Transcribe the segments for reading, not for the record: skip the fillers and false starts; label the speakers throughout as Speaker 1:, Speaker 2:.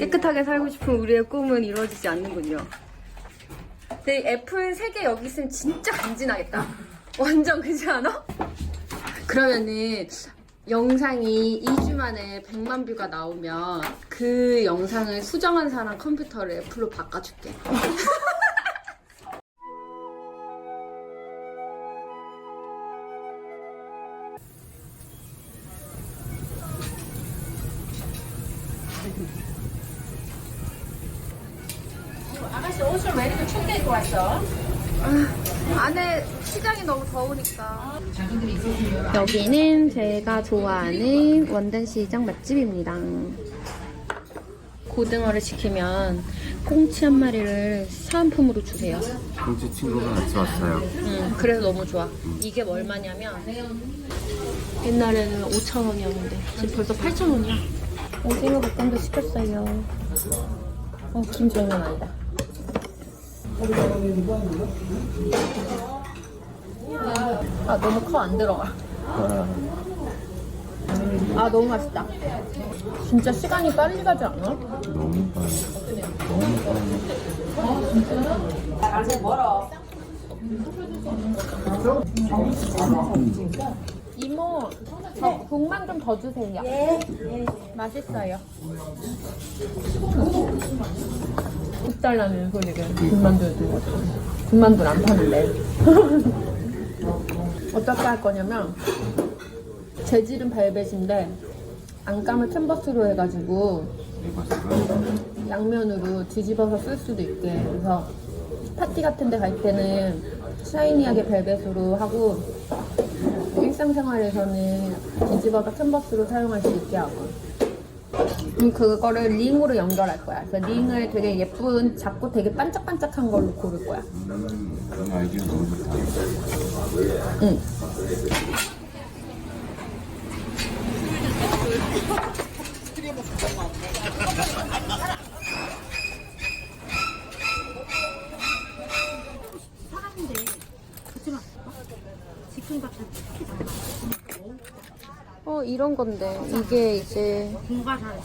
Speaker 1: 깨끗하게 살고 싶은 우리의 꿈은 이루어지지 않는군요. 근데 애플 3개 여기 있으면 진짜 간지나겠다. 완전 그렇지 않아? 그러면은 영상이 2주 만에 100만 뷰가 나오면 그 영상을 수정한 사람 컴퓨터를 애플로 바꿔줄게.
Speaker 2: 아가씨 옷을 왜 이렇게 춥게 입고 왔어?
Speaker 1: 안에 시장이 너무 더우니까. 여기는 제가 좋아하는 원단시장 맛집입니다. 고등어를 시키면 꽁치 한 마리를 사은품으로 주세요.
Speaker 3: 꽁치 친구가 같이 왔어요.
Speaker 1: 그래서 너무 좋아. 이게 얼마냐면 옛날에는 5,000원이었는데 지금 벌써 8,000원이야. 오징어 볶음도 시켰어요. 김장은 아니다. 아 너무 커 안 들어가. 아 너무 맛있다. 진짜 시간이 빨리 가지 않아?
Speaker 3: 너무 빨리. 너무 빨리.
Speaker 2: 아직 멀어.
Speaker 1: 이모 저 국만 좀 더 주세요.
Speaker 2: 예.
Speaker 1: 맛있어요. 국 달라는 소리를 군만두에 들거든. 군만두는 안 파는데. 어떻게 할 거냐면 재질은 벨벳인데 안감을 캔버스로 해가지고 양면으로 뒤집어서 쓸 수도 있게. 그래서 파티 같은 데 갈 때는 샤이니하게 벨벳으로 하고 일상생활에서는 뒤집어서 캔버스로 사용할 수 있게 하고. 그거를 링으로 연결할 거야. 그래서 링을 되게 예쁜, 작고 되게 반짝반짝한 걸로 고를 거야.
Speaker 3: 그런 아이디어 너무 좋다.
Speaker 1: 응. 이런 건데 이게 이제
Speaker 2: 공과사를.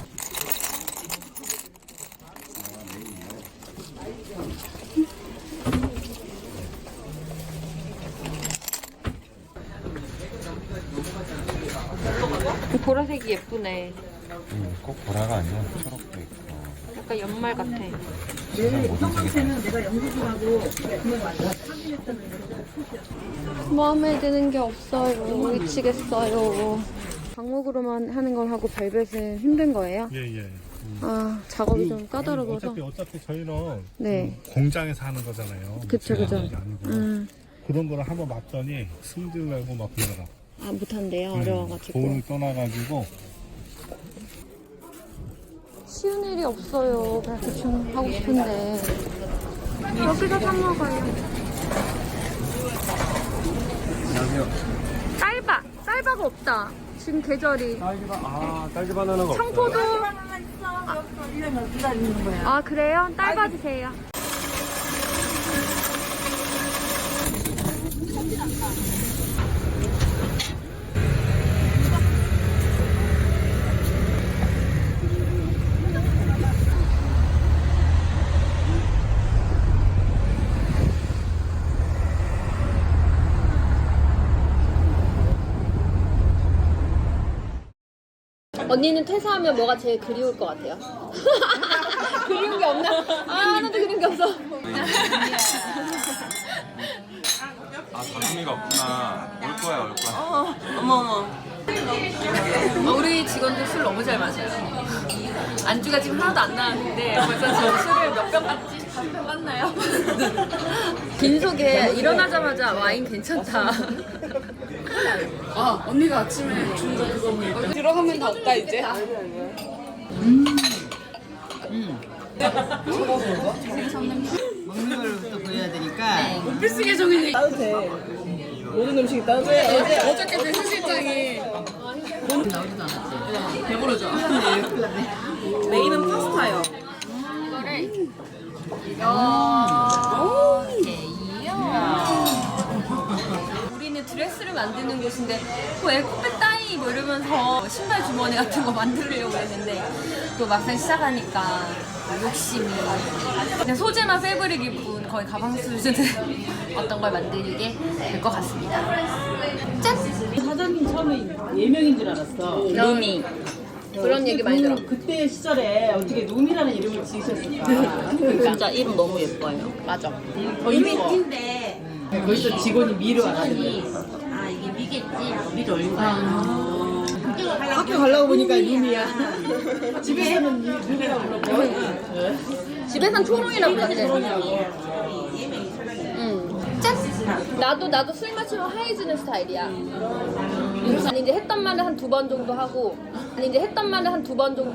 Speaker 1: 보라색이 예쁘네.
Speaker 3: 꼭 보라가 아니야. 초록도 있고.
Speaker 1: 약간 연말 같아.
Speaker 2: 형광색은 내가 영수증하고
Speaker 1: 마음에 드는 게 없어요. 미치겠어요. 방목으로만 하는 걸 하고 벨벳은 힘든 거예요?
Speaker 4: 예.
Speaker 1: 아 작업이 좀 까다로워서.
Speaker 4: 어차피 저희는
Speaker 1: 네.
Speaker 4: 공장에서 하는 거잖아요.
Speaker 1: 그쵸.
Speaker 4: 제가 하는 게 아니고. 그런 거를 한번 맞더니 승질내고 막 그러더라.
Speaker 1: 아 못한대요. 어려워가지고.
Speaker 4: 돈을 떠나가지고
Speaker 1: 쉬운 일이 없어요. 그냥 대충 하고 싶은데 여기서 사 먹어요. 쌀바가 없다. 지금 계절이.
Speaker 4: 딸기 바나나가
Speaker 1: 청포도.
Speaker 2: 이런 기다리는 거야.
Speaker 1: 아 그래요? 딸바 주세요. 언니는 퇴사하면 뭐가 제일 그리울 것 같아요? 그리운 게 없나? 하나도 그리운 게 없어.
Speaker 3: 가슴이가 없구나. 올 거야.
Speaker 1: 어머. 우리 직원들 술 너무 잘 마셔요. 안주가 지금 하나도 안 나왔는데 벌써 지금 술을 몇 병 갔지? 3병 갔나요? 빈속에 일어나자마자 와인 괜찮다.
Speaker 5: 언니가 아침에 준 거 그거 보니까 들어가면 다 없다 이제.
Speaker 6: 먹는 걸부터 보여야 되니까.
Speaker 5: 오피스 계정이네. 따뜻해. 모든 음식이 따뜻해. 어저께 내 수실장이
Speaker 6: 나오지도 않았지.
Speaker 5: 배부르죠.
Speaker 6: 메인은 파스타요.
Speaker 1: 우리는 드레스를 만드는 곳인데 뭐 에코백 따위 핑이 뭐 이러면서 신발 주머니 같은 거 만들려고 했는데 또 막상 시작하니까 욕심이 그냥 소재나 패브릭이 분 거의 가방 수준의 어떤 걸 만들게 될 것 같습니다. 짠!
Speaker 6: 사장님 처음에 4명인 줄 알았어.
Speaker 1: 루미 그런 얘기 많이 들어.
Speaker 6: 그때 시절에 어떻게 룸이라는 이름을 지으셨을까?
Speaker 5: 진짜 이름 너무 예뻐요.
Speaker 1: 맞아.
Speaker 2: 미인데
Speaker 6: 거기서 직원이 미를 알아듣는
Speaker 2: 아 이게 미겠지 하고 미를 올린 거야.
Speaker 6: 학교 가려고 보니까 룸이야. 집에서는 룸이라고 그러고.
Speaker 1: 집에선 초롱이라고 그러는데. 짠! 나도 술 마시면 하얘지는 스타일이야. 아니 이제 했던 말을 한 2번 정도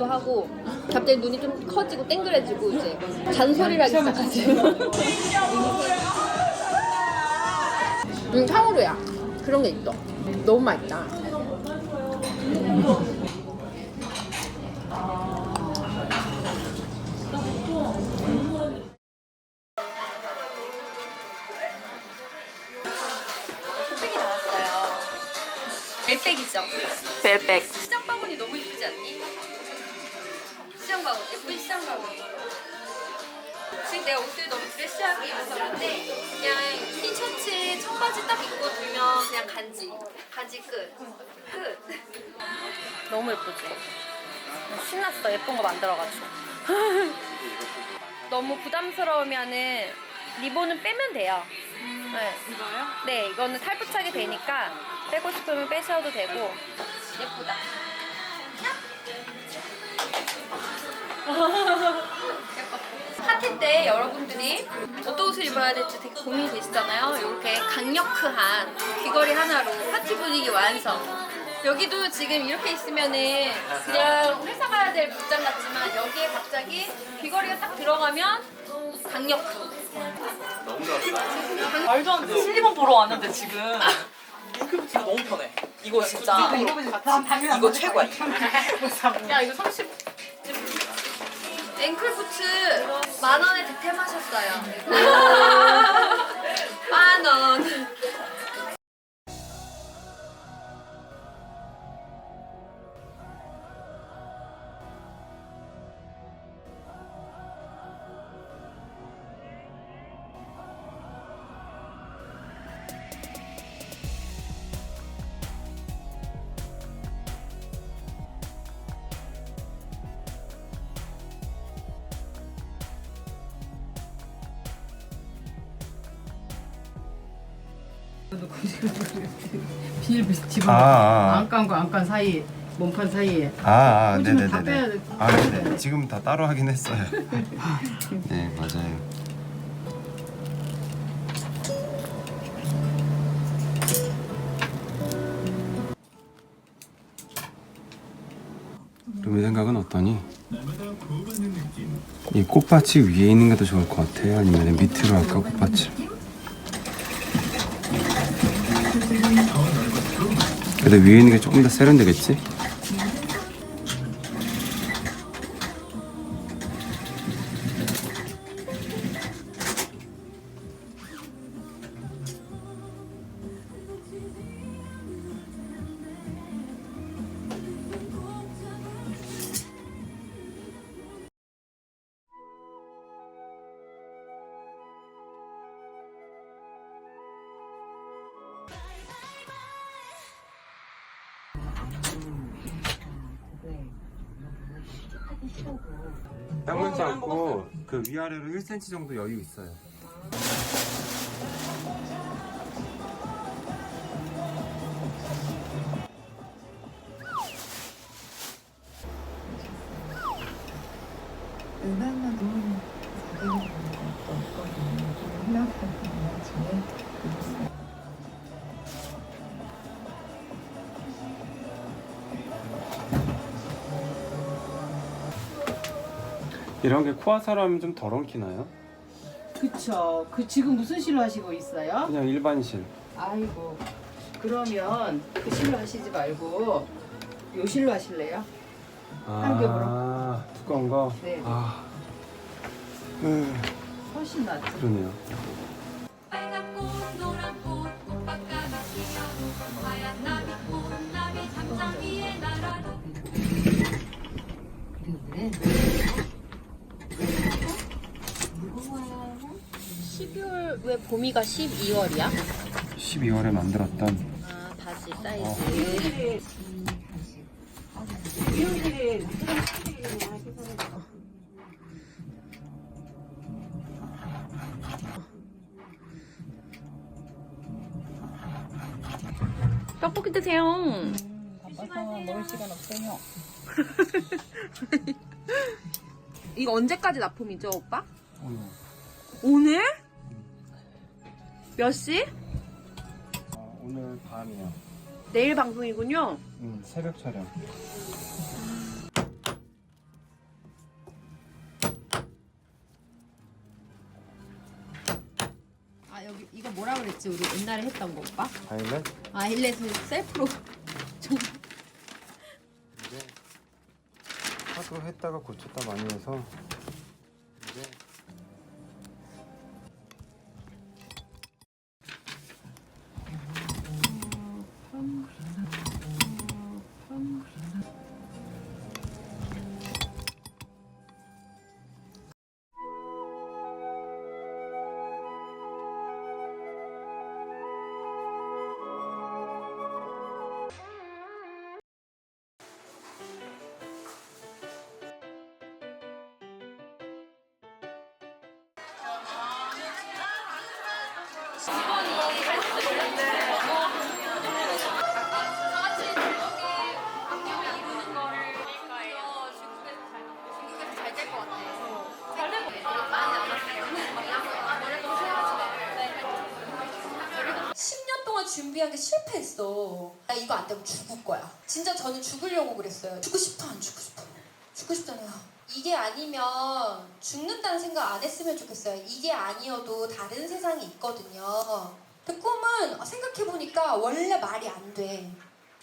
Speaker 1: 하고 갑자기 눈이 좀 커지고 땡그래지고 이제 잔소리를 하기 시작하지. 탕후루야. 그런 게 있어. 너무 맛있다. 흑백이 나왔어요. 벨백이죠?
Speaker 5: 벨백.
Speaker 1: 시장 바구니 너무 예쁘지 않니? 시장 바구니, 예쁜 시장 바구니. 지금 내가 옷을 너무 드레시하게 입어서 그런데 그냥 티셔츠, 청바지 딱 입고 들면 그냥 간지 끝. 너무 예쁘지? 신났어. 예쁜 거 만들어가지고. 너무 부담스러우면은 리본은 빼면 돼요. 네. 이거요? 네, 이거는 살부착이 되니까 빼고 싶으면 빼셔도 되고. 예쁘다. 파티 때 여러분들이 어떤 옷을 입어야 될지 되게 고민이 되시잖아요. 이렇게 강력한 귀걸이 하나로 파티 분위기 완성. 여기도 지금 이렇게 있으면은 그냥 회사 가야 될 복장 같지만 여기에 갑자기 귀걸이가 딱 들어가면 강력한.
Speaker 5: 말도 안 돼. 슬리번 보러 왔는데 지금. 이렇게 붙이면 너무 편해. 이거 진짜. 이거 최고야.
Speaker 1: 야 이거 30. 앵클 부츠 10,000원에 득템하셨어요. 10,000원.
Speaker 6: 비닐 집어 안간과 안간 사이 몸판 사이에 꽂으면 다 빼야 돼.
Speaker 3: 네네. 지금 다 따로 하긴 했어요. 네, 맞아요. 루미 생각은 어떠니? 이 꽃밭이 위에 있는 게 더 좋을 것 같아요? 아니면 밑으로 할까, 꽃밭을? 그래도 위에 있는 게 조금 더 세련되겠지? 땅물 쌓고 그 위아래로 1cm 정도 여유 있어요. 이런 게 코아사로 하면 좀 덜 엉키나요?
Speaker 6: 그쵸. 그 지금 무슨 실로 하시고 있어요?
Speaker 3: 그냥 일반 실.
Speaker 6: 아이고. 그러면 그 실로 하시지 말고 요 실로 하실래요? 한 겹으로.
Speaker 3: 두꺼운 거?
Speaker 6: 네. 훨씬 낫죠.
Speaker 3: 그러네요.
Speaker 1: 빨간 꽃, 노란 꽃, 꽃밭가득 피어 하얀 나비꽃, 나비 잠잠 12월 왜 봄이가 12월이야?
Speaker 3: 12월에 만들었던
Speaker 1: 아 바지 사이즈. 떡볶이 드세요.
Speaker 5: 바빠서 먹을 시간 없어요.
Speaker 1: 이거 언제까지 납품이죠, 오빠?
Speaker 3: 오늘
Speaker 1: 오늘? 몇 시?
Speaker 3: 오늘 밤이요.
Speaker 1: 내일 방송이군요.
Speaker 3: 새벽 촬영.
Speaker 1: 아 여기 이거 뭐라 그랬지? 우리 옛날에 했던 거 오빠?
Speaker 3: 아일렛?
Speaker 1: 아일렛을 셀프로 좀
Speaker 3: 이제 하도 했다가 고쳤다 많이 해서 이제
Speaker 1: 잘될 것 같아. 10년 동안 준비한 게 실패했어. 나 이거 안 되면 죽을 거야. 진짜 저는 죽으려고 그랬어요. 죽고 싶어, 안 죽고 싶어? 죽고 싶잖아요. 이게 아니면 죽는다는 생각 안 했으면 좋겠어요. 이게 아니어도 다른 세상이 있거든요. 근데 꿈은 생각해보니까 원래 말이 안 돼.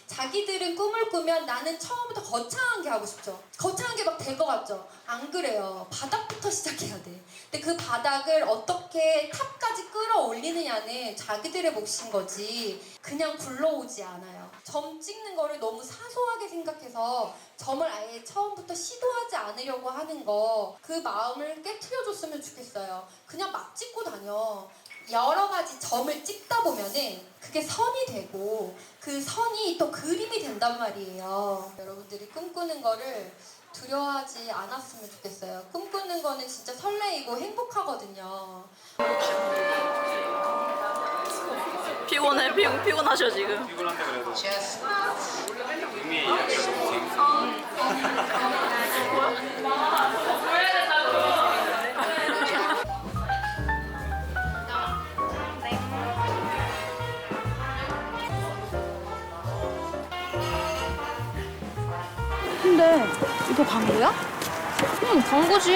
Speaker 1: 자기들은 꿈을 꾸면 나는 처음부터 거창한 게 하고 싶죠. 거창한 게 막 될 것 같죠? 안 그래요. 바닥부터 시작해야 돼. 근데 그 바닥을 어떻게 탑까지 끌어올리느냐는 자기들의 몫인 거지 그냥 굴러오지 않아요. 점 찍는 거를 너무 사소하게 생각해서 점을 아예 처음부터 시도하지 않으려고 하는 거 그 마음을 깨트려줬으면 좋겠어요. 그냥 막 찍고 다녀. 여러 가지 점을 찍다 보면은 그게 선이 되고 그 선이 또 그림이 된단 말이에요. 여러분들이 꿈꾸는 거를 두려워하지 않았으면 좋겠어요. 꿈꾸는 거는 진짜 설레이고 행복하거든요.
Speaker 5: 피곤하셔 지금.
Speaker 3: 피곤한데 그래도 이미
Speaker 1: 근데 이거 광고야?
Speaker 2: 응, 광고지.